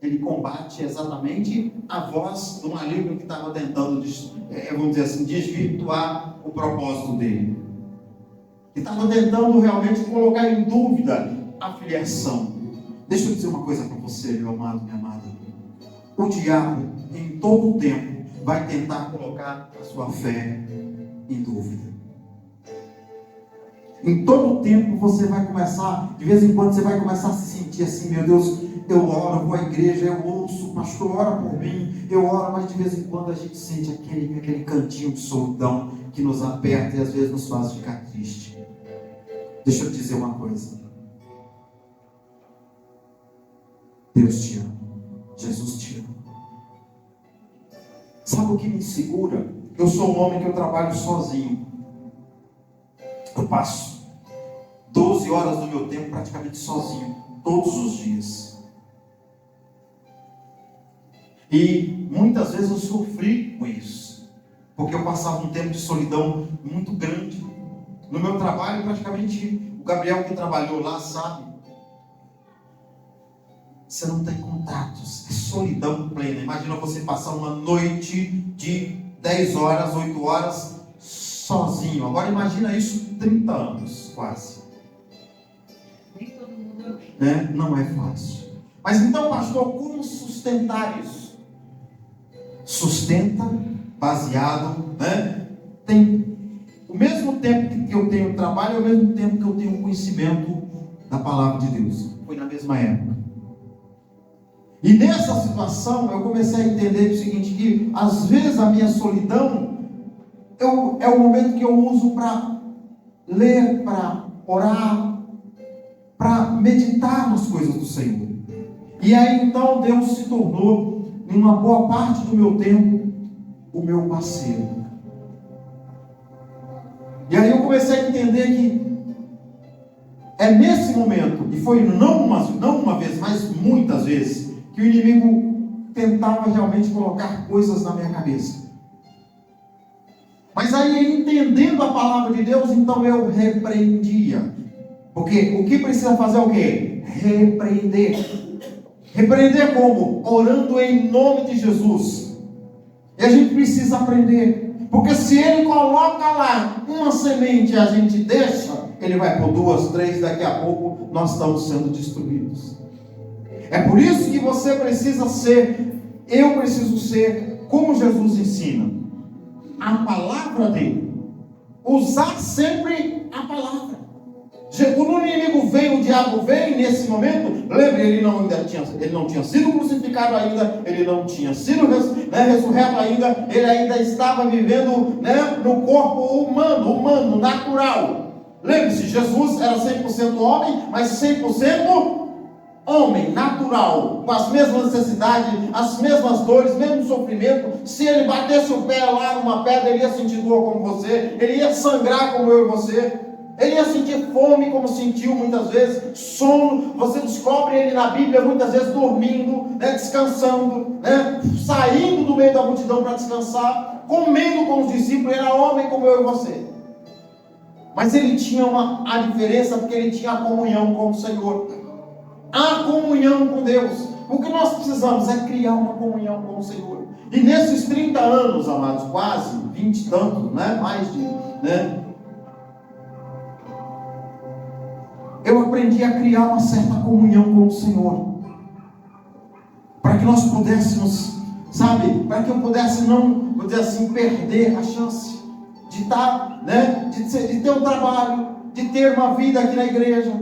ele combate exatamente a voz do maligno que estava tentando, vamos dizer assim, desvirtuar o propósito dele. Que estava tentando realmente colocar em dúvida a filiação. Deixa eu dizer uma coisa para você, meu amado, minha amada. O diabo, em todo o tempo, vai tentar colocar a sua fé em dúvida. Em todo o tempo você vai começar, de vez em quando você vai começar a se sentir assim, meu Deus, eu oro, eu vou à igreja, eu ouço, o pastor ora por mim, eu oro, mas de vez em quando a gente sente aquele cantinho de solidão que nos aperta e às vezes nos faz ficar triste. Deixa eu te dizer uma coisa. Deus te ama. Jesus te ama. Sabe o que me segura? Eu sou um homem que eu trabalho sozinho. Eu passo 12 horas do meu tempo praticamente sozinho, todos os dias. E muitas vezes eu sofri com isso, porque eu passava um tempo de solidão muito grande. No meu trabalho, praticamente, o Gabriel que trabalhou lá sabe, você não tem contatos, é solidão plena. Imagina você passar uma noite de 10 horas, 8 horas, sozinho. Agora imagina isso 30 anos, quase. Nem todo mundo Né? Não é fácil. Mas então, pastor, como sustentar isso? Sustenta baseado, né? Tem o mesmo tempo que eu tenho trabalho, é o mesmo tempo que eu tenho conhecimento da palavra de Deus. Foi na mesma época. E nessa situação eu comecei a entender o seguinte, que às vezes a minha solidão é o momento que eu uso para ler, para orar, para meditar nas coisas do Senhor. E aí então Deus se tornou, em uma boa parte do meu tempo, o meu parceiro. E aí eu comecei a entender que é nesse momento, e foi não uma vez, mas muitas vezes, que o inimigo tentava realmente colocar coisas na minha cabeça. Mas aí, entendendo a palavra de Deus, então eu repreendia. Porque o que precisa fazer é o quê? Repreender. Repreender como? Orando em nome de Jesus. E a gente precisa aprender. Porque se ele coloca lá uma semente e a gente deixa, ele vai por 2, 3, daqui a pouco nós estamos sendo destruídos. É por isso que você precisa ser, eu preciso ser, como Jesus ensina, a palavra dele. Usar sempre a palavra. Quando o inimigo vem, o diabo vem nesse momento, lembre, ele não tinha sido crucificado ainda, ele não tinha sido ressurreto ainda, ele ainda estava vivendo, no corpo humano, natural. Lembre-se, Jesus era 100% homem, mas 100% homem, natural, com as mesmas necessidades, as mesmas dores, mesmo sofrimento. Se ele batesse o pé lá numa pedra, ele ia sentir dor como você, ele ia sangrar como eu e você, ele ia sentir fome como sentiu muitas vezes, sono. Você descobre ele na Bíblia muitas vezes dormindo, descansando, saindo do meio da multidão para descansar, comendo com os discípulos. Ele era homem como eu e você, mas ele tinha a diferença, porque ele tinha a comunhão com o Senhor, a comunhão com Deus. O que nós precisamos é criar uma comunhão com o Senhor. E nesses 30 anos, amados, quase 20 e tantos, mais de, eu aprendi a criar uma certa comunhão com o Senhor, para que nós pudéssemos, para que eu pudesse não, vou dizer assim, perder a chance de estar, de ter um trabalho, de ter uma vida aqui na igreja.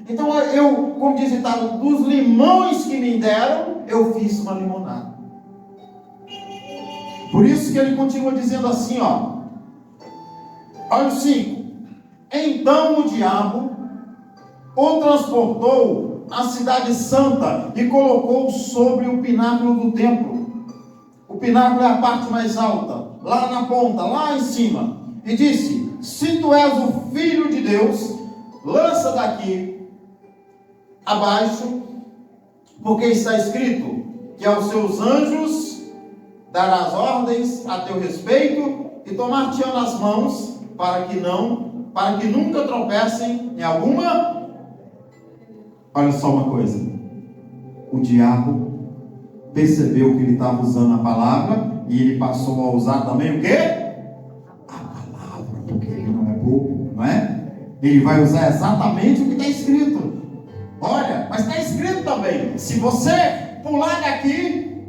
Então eu, como diz o ditado, dos limões que me deram, eu fiz uma limonada. Por isso que ele continua dizendo assim, olha o 5. Então o diabo o transportou à cidade santa e colocou sobre o pináculo do templo. O pináculo é a parte mais alta, lá na ponta, lá em cima. E disse: se tu és o Filho de Deus, lança daqui abaixo, porque está escrito que aos seus anjos darás ordens a teu respeito e tomar-te-ão nas mãos, para que nunca tropecem em alguma. Olha só uma coisa, o diabo percebeu que ele estava usando a palavra e ele passou a usar também o quê? A palavra, porque ele não é bobo, não é? Ele vai usar exatamente o que está escrito. Olha, mas está escrito também, se você pular daqui,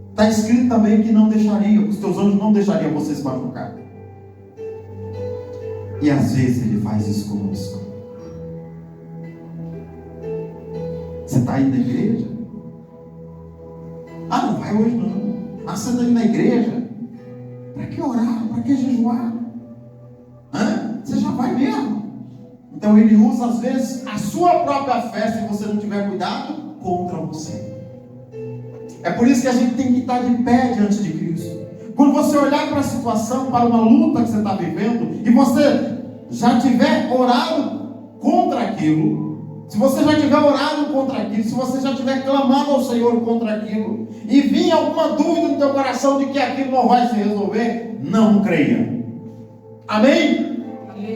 está escrito também que não deixaria, os teus anjos não deixariam você se machucar. E às vezes ele faz isso conosco. Você está indo na igreja? Ah, não vai hoje não. Ah, você está indo na igreja? Para que orar? Para que jejuar? Você já vai mesmo. Então ele usa às vezes a sua própria fé, se você não tiver cuidado, contra você. É por isso que a gente tem que estar de pé diante de Cristo. Quando você olhar para a situação, para uma luta que você está vivendo, e você já tiver orado contra aquilo, se você já tiver orado contra aquilo, se você já tiver clamado ao Senhor contra aquilo, e vir alguma dúvida no teu coração de que aquilo não vai se resolver, não creia. Amém?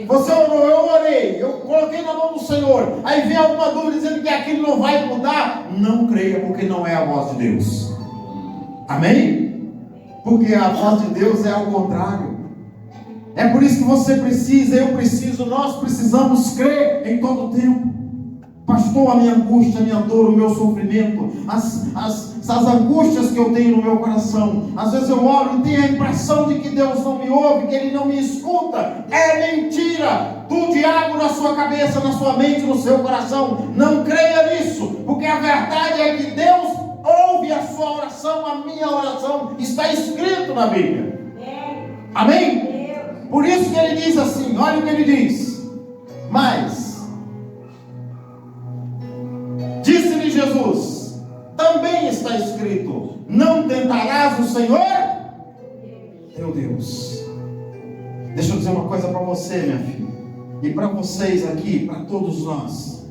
Você orou, eu orei, eu coloquei na mão do Senhor, aí vem alguma dúvida dizendo que aquilo não vai mudar, não creia, porque não é a voz de Deus. Amém? Porque a voz de Deus é ao contrário. É por isso que você precisa, eu preciso, nós precisamos crer em todo o tempo. Pastor, a minha angústia, a minha dor, o meu sofrimento, as angústias que eu tenho no meu coração, às vezes eu oro e tenho a impressão de que Deus não me ouve, que Ele não me escuta. É mentira do diabo na sua cabeça, na sua mente, no seu coração. Não creia nisso, porque a verdade é que Deus ouve a sua oração, a minha oração, está escrito na Bíblia. Amém? Por isso que ele diz assim, olha o que ele diz. Mas disse-lhe Jesus, também está escrito, não tentarás o Senhor teu Deus. Deixa eu dizer uma coisa para você, minha filha, e para vocês aqui, para todos nós.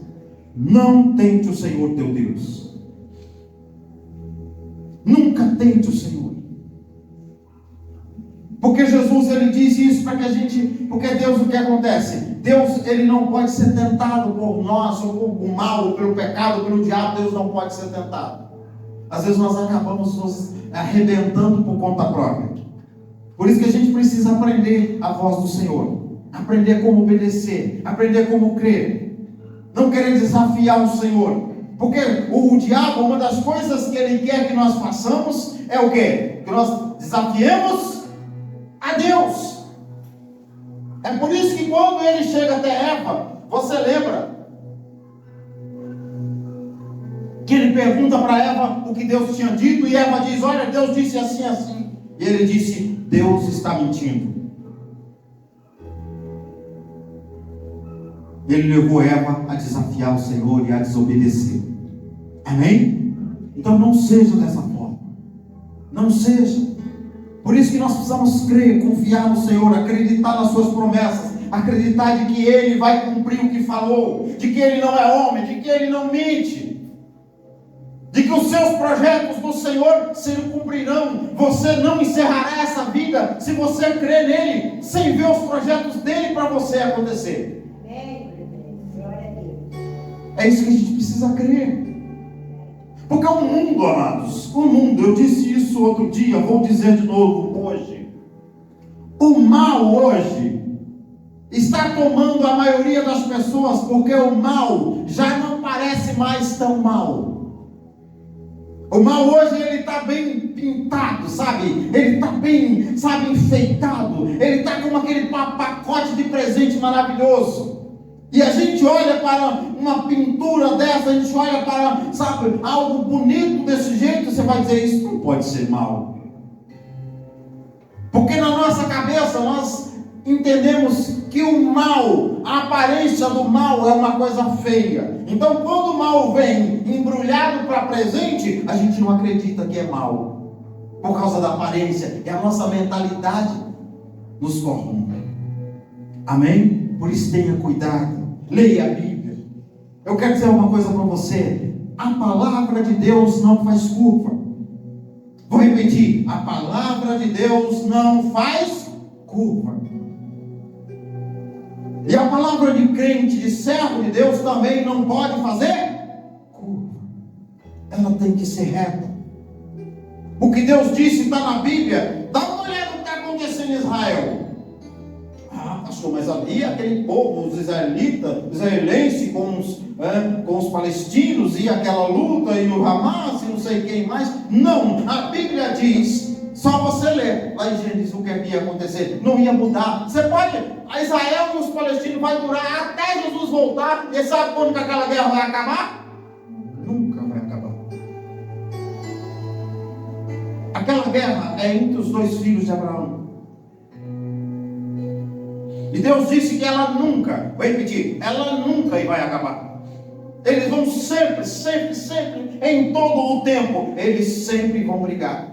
Não tente o Senhor teu Deus. Nunca tente o Senhor. Porque Jesus, ele disse isso para que a gente, porque Deus, o que acontece? Deus, ele não pode ser tentado por nós, ou por o mal, ou pelo pecado, ou pelo diabo. Deus não pode ser tentado. Às vezes nós acabamos nos arrebentando por conta própria. Por isso que a gente precisa aprender a voz do Senhor, aprender como obedecer, aprender como crer, não querer desafiar o Senhor. Porque o diabo, uma das coisas que ele quer que nós façamos é o quê? Que nós desafiemos a Deus. É por isso que quando ele chega até Eva, você lembra que ele pergunta para Eva o que Deus tinha dito, e Eva diz, olha, Deus disse assim, assim. E ele disse, Deus está mentindo. Ele levou Eva a desafiar o Senhor e a desobedecer. Amém? Então não seja dessa forma. Não seja. Por isso que nós precisamos crer, confiar no Senhor, acreditar nas suas promessas, acreditar de que Ele vai cumprir o que falou, de que Ele não é homem, de que Ele não mente, de que os seus projetos do Senhor se cumprirão. Você não encerrará essa vida se você crer nele, sem ver os projetos dele para você acontecer. É isso que a gente precisa crer. Porque o mundo, amados, o mundo, eu disse isso outro dia, vou dizer de novo hoje. O mal hoje está tomando a maioria das pessoas, porque o mal já não parece mais tão mal. O mal hoje, ele está bem pintado, sabe? Ele está bem, sabe, enfeitado. Ele está com aquele pacote de presente maravilhoso. E a gente olha para uma pintura dessa, a gente olha para, sabe, algo bonito desse jeito, você vai dizer, isso não pode ser mal. Porque na nossa cabeça nós entendemos que o mal, a aparência do mal é uma coisa feia. Então quando o mal vem embrulhado para presente, a gente não acredita que é mal. Por causa da aparência, é a nossa mentalidade nos corrompe. Amém? Por isso tenha cuidado. Leia a Bíblia. Eu quero dizer uma coisa para você. A palavra de Deus não faz curva. Vou repetir. A palavra de Deus não faz curva. E a palavra de crente, de servo de Deus, também não pode fazer curva. ela tem que ser reta. O que Deus disse está na Bíblia. Dá uma olhada no que está acontecendo em Israel. Ah, pastor, mas ali aquele povo, os israelenses com os palestinos, e aquela luta, e o Hamas, e não sei quem mais. Não, a Bíblia diz, só você ler lá em Gênesis o que ia acontecer. Não ia mudar. Você pode, a Israel e os palestinos vai durar até Jesus voltar. E sabe quando que aquela guerra vai acabar? Nunca vai acabar. Aquela guerra é entre os dois filhos de Abraão. E Deus disse que ela nunca, vou repetir, ela nunca vai acabar. Eles vão sempre, sempre, sempre, em todo o tempo, eles sempre vão brigar.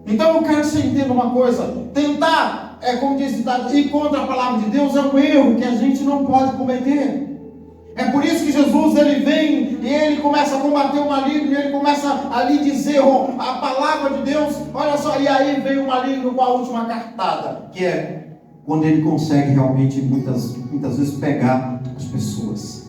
Então eu quero que você entenda uma coisa: tentar, como diz, ir contra a palavra de Deus é um erro que a gente não pode cometer. É por isso que Jesus, ele vem e ele começa a combater o maligno, e ele começa a lhe dizer a palavra de Deus. Olha só, e aí vem o maligno com a última cartada, que é quando ele consegue realmente muitas vezes pegar as pessoas.